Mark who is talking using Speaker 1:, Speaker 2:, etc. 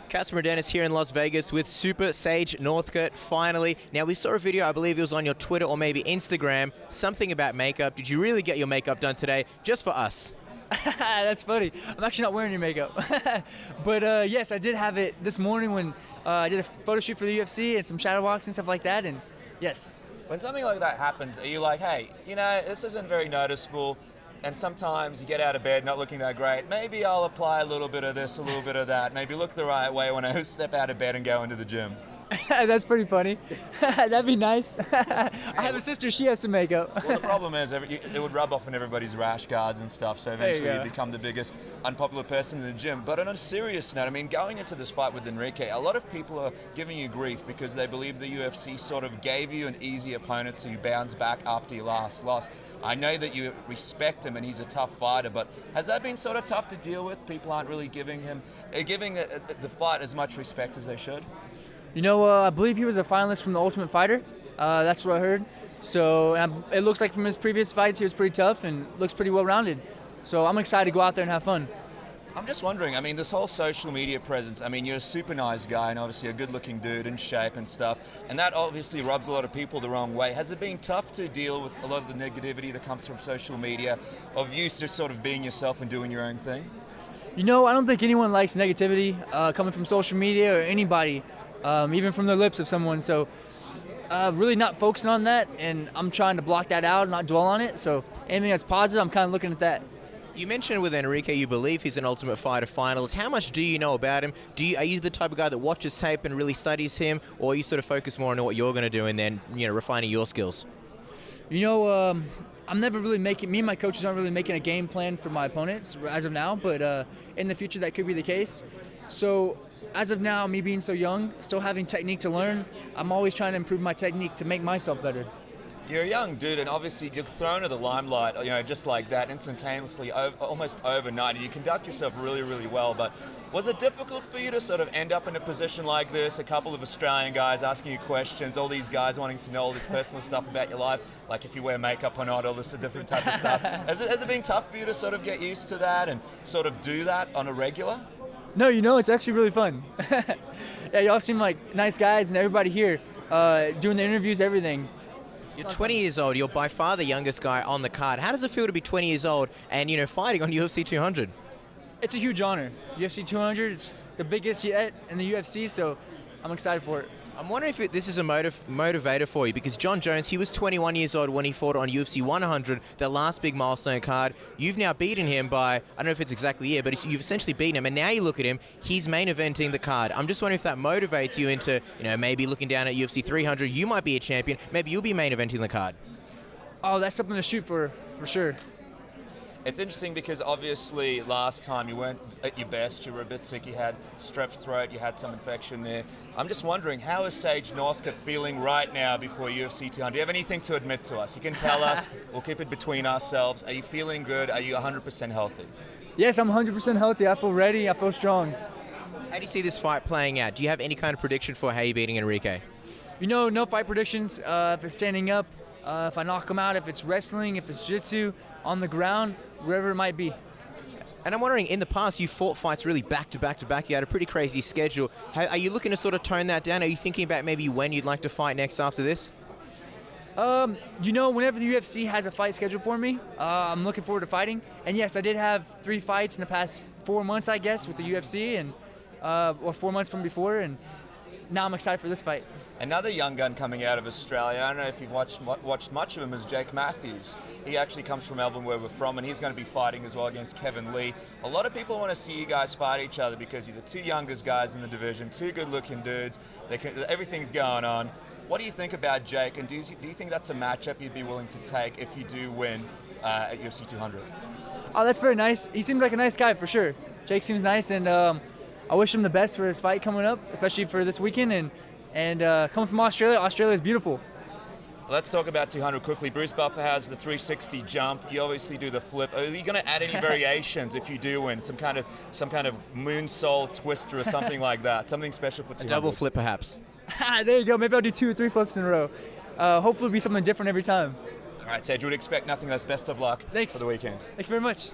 Speaker 1: Casper Dennis here in Las Vegas with Super Sage Northcutt, finally. Now, we saw a video, I believe it was on your Twitter or maybe Instagram, something about makeup. Did you really get your makeup done today, just for us?
Speaker 2: That's funny. I'm actually not wearing your makeup. But yes, I did have it this morning when I did a photo shoot for the UFC and some shadow walks and stuff like that, and yes.
Speaker 3: When something like that happens, are you like, hey, you know, this isn't very noticeable, and sometimes you get out of bed not looking that great, maybe I'll apply a little bit of this, a little bit of that, maybe look the right way when I step out of bed and go into the gym?
Speaker 2: That's pretty funny. That'd be nice. I have a sister, she has some makeup.
Speaker 3: Well, the problem is it would rub off on everybody's rash guards and stuff, so eventually you become the biggest unpopular person in the gym. But on a serious note, I mean, going into this fight with Enrique, a lot of people are giving you grief because they believe the UFC sort of gave you an easy opponent so you bounce back after your last loss. I know that you respect him and he's a tough fighter, but has that been sort of tough to deal with? People aren't really giving the fight as much respect as they should?
Speaker 2: You know, I believe he was a finalist from the Ultimate Fighter. That's what I heard. So it looks like from his previous fights, he was pretty tough and looks pretty well-rounded. So I'm excited to go out there and have fun.
Speaker 3: I'm just wondering, I mean, this whole social media presence, I mean, you're a super nice guy and obviously a good-looking dude in shape and stuff, and that obviously rubs a lot of people the wrong way. Has it been tough to deal with a lot of the negativity that comes from social media, of you just sort of being yourself and doing your own thing?
Speaker 2: You know, I don't think anyone likes negativity coming from social media or anybody. Even from the lips of someone, so really not focusing on that, and I'm trying to block that out and not dwell on it, so anything that's positive, I'm kind of looking at that.
Speaker 1: You mentioned with Enrique you believe he's an Ultimate Fighter finalist. How much do you know about him? Are you the type of guy that watches tape and really studies him, or you sort of focus more on what you're going to do and then, you know, refining your skills?
Speaker 2: You know, I'm never really me and my coaches aren't really making a game plan for my opponents as of now, but in the future that could be the case. So as of now, me being so young, still having technique to learn, I'm always trying to improve my technique to make myself better.
Speaker 3: You're a young dude, and obviously you're thrown to the limelight, you know, just like that, instantaneously, almost overnight, and you conduct yourself really, really well. But was it difficult for you to sort of end up in a position like this, a couple of Australian guys asking you questions, all these guys wanting to know all this personal stuff about your life, like if you wear makeup or not, all this different type of stuff? Has it been tough for you to sort of get used to that and sort of do that on a regular?
Speaker 2: No, you know, it's actually really fun. Yeah, y'all seem like nice guys, and everybody here doing the interviews, everything.
Speaker 1: You're 20 years old. You're by far the youngest guy on the card. How does it feel to be 20 years old and, you know, fighting on UFC 200?
Speaker 2: It's a huge honor. UFC 200 is the biggest yet in the UFC, so I'm excited for it.
Speaker 1: I'm wondering if this is a motivator for you, because John Jones, he was 21 years old when he fought on UFC 100, the last big milestone card. You've now beaten him by, I don't know if it's exactly a year, but you've essentially beaten him, and now you look at him, he's main eventing the card. I'm just wondering if that motivates you into, you know, maybe looking down at UFC 300, you might be a champion, maybe you'll be main eventing the card.
Speaker 2: Oh, that's something to shoot for sure.
Speaker 3: It's interesting because obviously last time you weren't at your best, you were a bit sick, you had strep throat, you had some infection there. I'm just wondering, how is Sage Northcutt feeling right now before UFC 200? Do you have anything to admit to us? You can tell us, we'll keep it between ourselves. Are you feeling good? Are you 100% healthy?
Speaker 2: Yes, I'm 100% healthy. I feel ready, I feel strong.
Speaker 1: How do you see this fight playing out? Do you have any kind of prediction for how you're beating Enrique?
Speaker 2: You know, no fight predictions. If it's standing up, if I knock him out, if it's wrestling, if it's jiu-jitsu, on the ground, wherever it might be.
Speaker 1: And I'm wondering, in the past, you fought fights really back to back to back. You had a pretty crazy schedule. Are you looking to sort of tone that down? Are you thinking about maybe when you'd like to fight next after this?
Speaker 2: You know, whenever the UFC has a fight scheduled for me, I'm looking forward to fighting. And yes, I did have 3 fights in the past 4 months, I guess, with the UFC, and or 4 months from before, and now I'm excited for this fight.
Speaker 3: Another young gun coming out of Australia, I don't know if you've watched much of him, is Jake Matthews. He actually comes from Melbourne, where we're from, and he's going to be fighting as well against Kevin Lee. A lot of people want to see you guys fight each other because you're the 2 youngest guys in the division, 2 good-looking dudes. Everything's going on. What do you think about Jake, and do you think that's a matchup you'd be willing to take if you do win at UFC 200?
Speaker 2: Oh, that's very nice. He seems like a nice guy for sure. Jake seems nice, and I wish him the best for his fight coming up, especially for this weekend. And coming from Australia, Australia is beautiful.
Speaker 3: Let's talk about 200 quickly. Bruce Buffer has the 360 jump. You obviously do the flip. Are you going to add any variations if you do win? Some kind of moonsault twister or something like that. Something special for 200.
Speaker 1: A double flip, perhaps.
Speaker 2: There you go. Maybe I'll do 2 or 3 flips in a row. Hopefully it'll be something different every time.
Speaker 3: All right, Sage, would expect nothing less. Best of luck.
Speaker 2: Thanks
Speaker 3: For the weekend.
Speaker 2: Thank you very much.